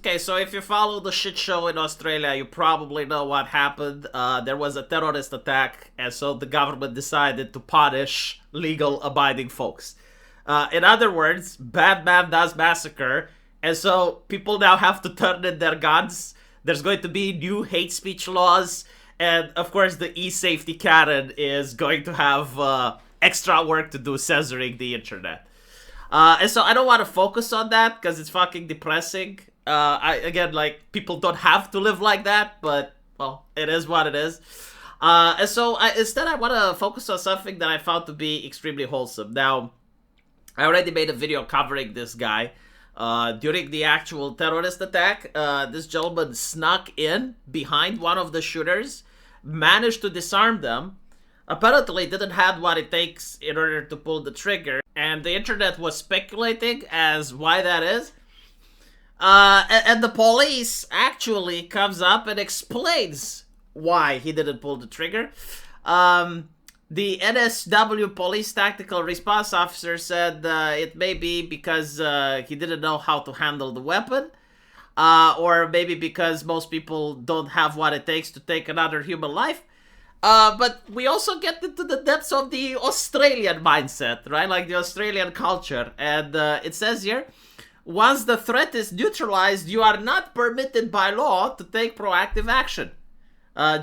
Okay, so if you follow the shit show in Australia, you probably know what happened. There was a terrorist attack, and so the government decided to punish legal abiding folks. In other words, bad man does massacre, and so people now have to turn in their guns. There's going to be new hate speech laws, and of course the e-safety Karen is going to have extra work to do censoring the internet. And so I don't want to focus on that because it's fucking depressing. People don't have to live like that, but, well, it is what it is. And so instead I want to focus on something that I found to be extremely wholesome. Now, I already made a video covering this guy. During the actual terrorist attack, this gentleman snuck in behind one of the shooters, managed to disarm them, apparently didn't have what it takes in order to pull the trigger, and the internet was speculating as why that is. And the police actually comes up and explains why he didn't pull the trigger. The NSW police tactical response officer said it may be because he didn't know how to handle the weapon, or maybe because most people don't have what it takes to take another human life. But we also get into the depths of the Australian mindset, right? Like the Australian culture. And it says here, once the threat is neutralized, you are not permitted by law to take proactive action.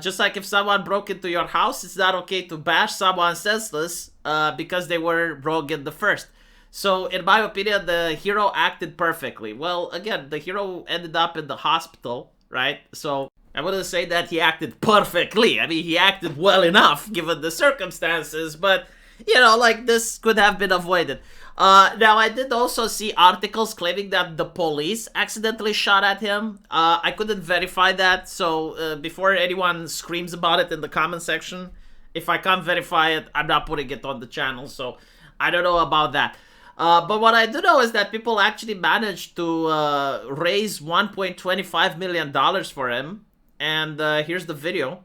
Just like if someone broke into your house, it's not okay to bash someone senseless because they were wrong in the first. So, in my opinion, the hero acted perfectly. Well, again, the hero ended up in the hospital, right? So, I wouldn't say that he acted perfectly. I mean, he acted well enough given the circumstances, but, you know, like, this could have been avoided. Now, I did also see articles claiming that the police accidentally shot at him. I couldn't verify that, so before anyone screams about it in the comment section, if I can't verify it, I'm not putting it on the channel, so I don't know about that. But what I do know is that people actually managed to raise $1.25 million for him, and here's the video.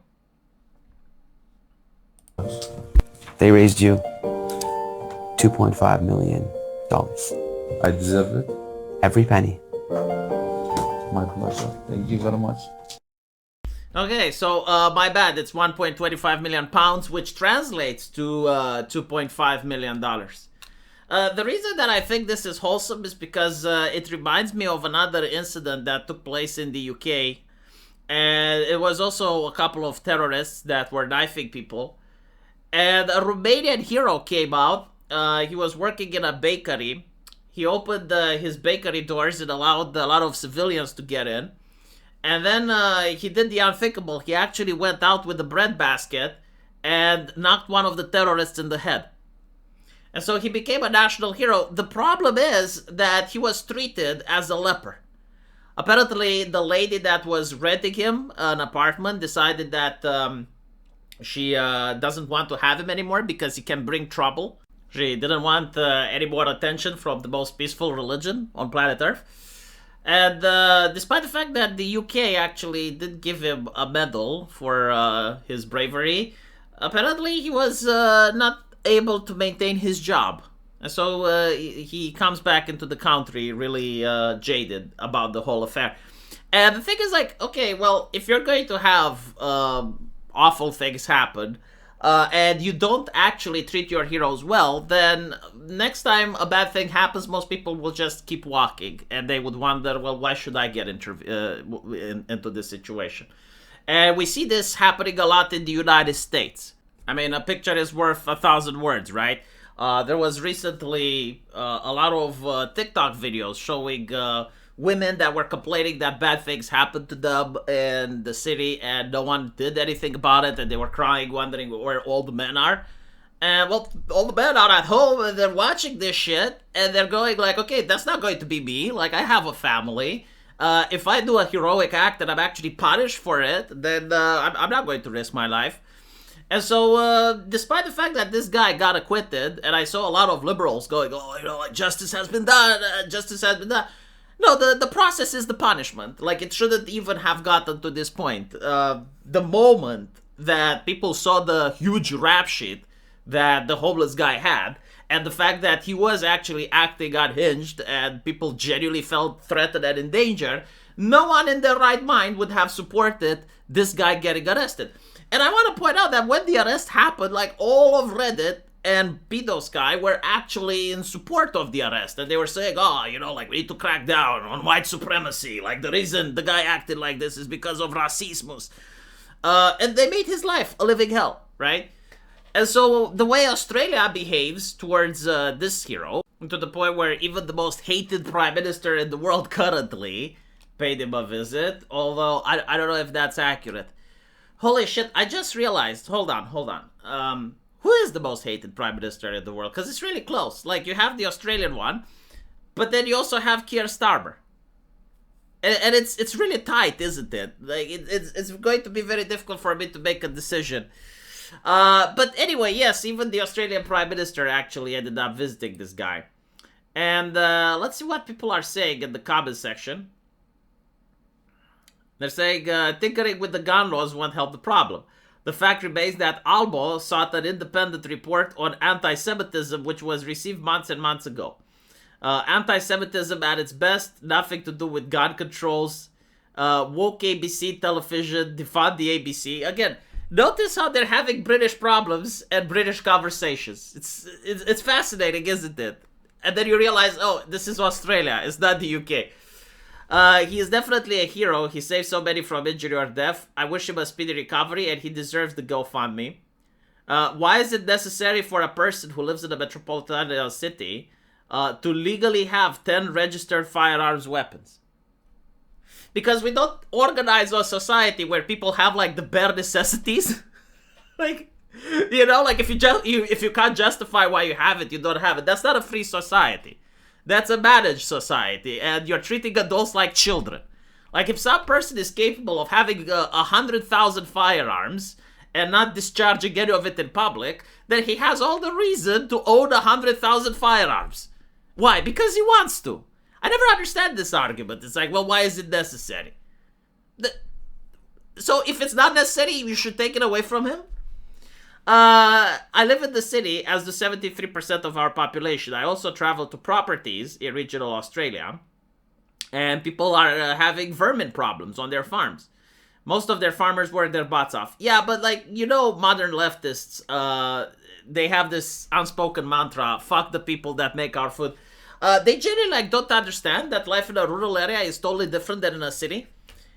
They raised you $2.5 million. I deserve it. Every penny. My pleasure. Thank you very much. Okay, so my bad. It's 1.25 million pounds, which translates to $2.5 million. The reason that I think this is wholesome is because it reminds me of another incident that took place in the UK. And it was also a couple of terrorists that were knifing people. And a Romanian hero came out. He was working in a bakery. He opened his bakery doors and allowed a lot of civilians to get in. And then he did the unthinkable. He actually went out with a bread basket and knocked one of the terrorists in the head. And so he became a national hero. The problem is that he was treated as a leper. Apparently, the lady that was renting him an apartment decided that she doesn't want to have him anymore because he can bring trouble. She didn't want any more attention from the most peaceful religion on planet Earth. And despite the fact that the UK actually did give him a medal for his bravery, apparently he was not able to maintain his job. And so he comes back into the country really jaded about the whole affair. And the thing is like, okay, well, if you're going to have awful things happen, and you don't actually treat your heroes well, then next time a bad thing happens, most people will just keep walking, and they would wonder, well, why should I get into this situation? And we see this happening a lot in the United States. I mean, a picture is worth 1,000 words, right? There was recently a lot of TikTok videos showing women that were complaining that bad things happened to them in the city and no one did anything about it, and they were crying, wondering where all the men are. And, well, all the men are at home and they're watching this shit and they're going like, okay, that's not going to be me. Like, I have a family. If I do a heroic act and I'm actually punished for it, then I'm not going to risk my life. And so, despite the fact that this guy got acquitted, and I saw a lot of liberals going, oh, you know, like, justice has been done, justice has been done. No, the process is the punishment. Like, it shouldn't even have gotten to this point. The moment that people saw the huge rap sheet that the homeless guy had, and the fact that he was actually acting unhinged, and people genuinely felt threatened and in danger, no one in their right mind would have supported this guy getting arrested. And I want to point out that when the arrest happened, like all of Reddit and Pedo Sky were actually in support of the arrest. And they were saying, oh, you know, like we need to crack down on white supremacy. Like the reason the guy acted like this is because of racismus. And they made his life a living hell, right? And so the way Australia behaves towards this hero, to the point where even the most hated prime minister in the world currently paid him a visit, although I don't know if that's accurate. Holy shit, I just realized, hold on. Who is the most hated prime minister in the world? Because it's really close. Like, you have the Australian one, but then you also have Keir Starmer. And it's really tight, isn't it? Like, it's going to be very difficult for me to make a decision. But anyway, yes, even the Australian Prime Minister actually ended up visiting this guy. And let's see what people are saying in the comments section. They're saying, tinkering with the gun laws won't help the problem. The fact remains that Albo sought an independent report on anti-Semitism, which was received months and months ago. Anti-Semitism at its best, nothing to do with gun controls. Woke ABC television, defund the ABC. Again, notice how they're having British problems and British conversations. It's fascinating, isn't it? And then you realize, oh, this is Australia. It's not the UK. He is definitely a hero. He saved so many from injury or death. I wish him a speedy recovery, and he deserves the GoFundMe. Why is it necessary for a person who lives in a metropolitan city to legally have 10 registered firearms weapons? Because we don't organize a society where people have, like, the bare necessities. Like, you know, like, if you can't justify why you have it, you don't have it. That's not a free society. That's a managed society, and you're treating adults like children. Like, if some person is capable of having 100,000 firearms and not discharging any of it in public, then he has all the reason to own 100,000 firearms. Why? Because he wants to. I never understand this argument. It's like, well, why is it necessary? So if it's not necessary, you should take it away from him? I live in the city as the 73% of our population. I also travel to properties in regional Australia, and people are having vermin problems on their farms. Most of their farmers work their butts off. Yeah, but like, you know, modern leftists, they have this unspoken mantra, fuck the people that make our food. They generally like don't understand that life in a rural area is totally different than in a city.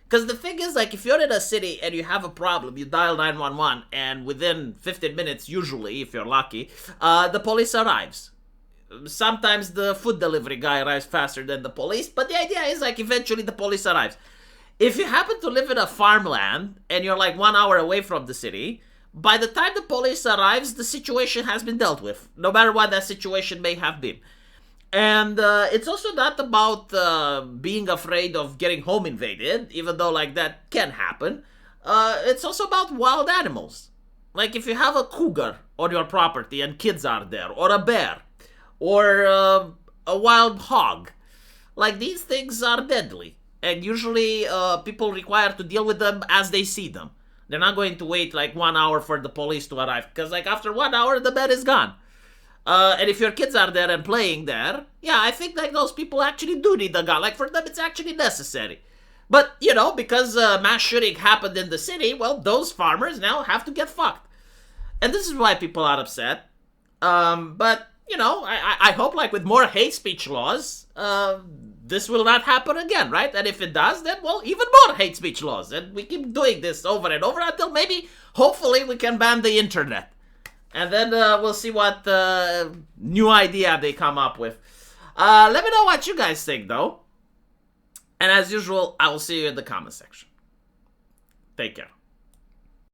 Because the thing is, like, if you're in a city and you have a problem, you dial 911, and within 15 minutes, usually, if you're lucky, the police arrives. Sometimes the food delivery guy arrives faster than the police, but the idea is, like, eventually the police arrives. If you happen to live in a farmland, and you're, like, 1 hour away from the city, by the time the police arrives, the situation has been dealt with, no matter what that situation may have been. And it's also not about being afraid of getting home invaded, even though, like, that can happen. It's also about wild animals. Like, if you have a cougar on your property and kids are there, or a bear, or a wild hog, like, these things are deadly. And usually people require to deal with them as they see them. They're not going to wait, like, 1 hour for the police to arrive, because, like, after 1 hour, the bear is gone. And if your kids are there and playing there, yeah, I think like those people actually do need a gun. Like, for them, it's actually necessary. But, you know, because mass shooting happened in the city, well, those farmers now have to get fucked. And this is why people are upset. But, you know, I hope, like, with more hate speech laws, this will not happen again, right? And if it does, then, well, even more hate speech laws. And we keep doing this over and over until maybe, hopefully, we can ban the internet. And then we'll see what new idea they come up with. Let me know what you guys think, though. And as usual, I will see you in the comment section. Take care.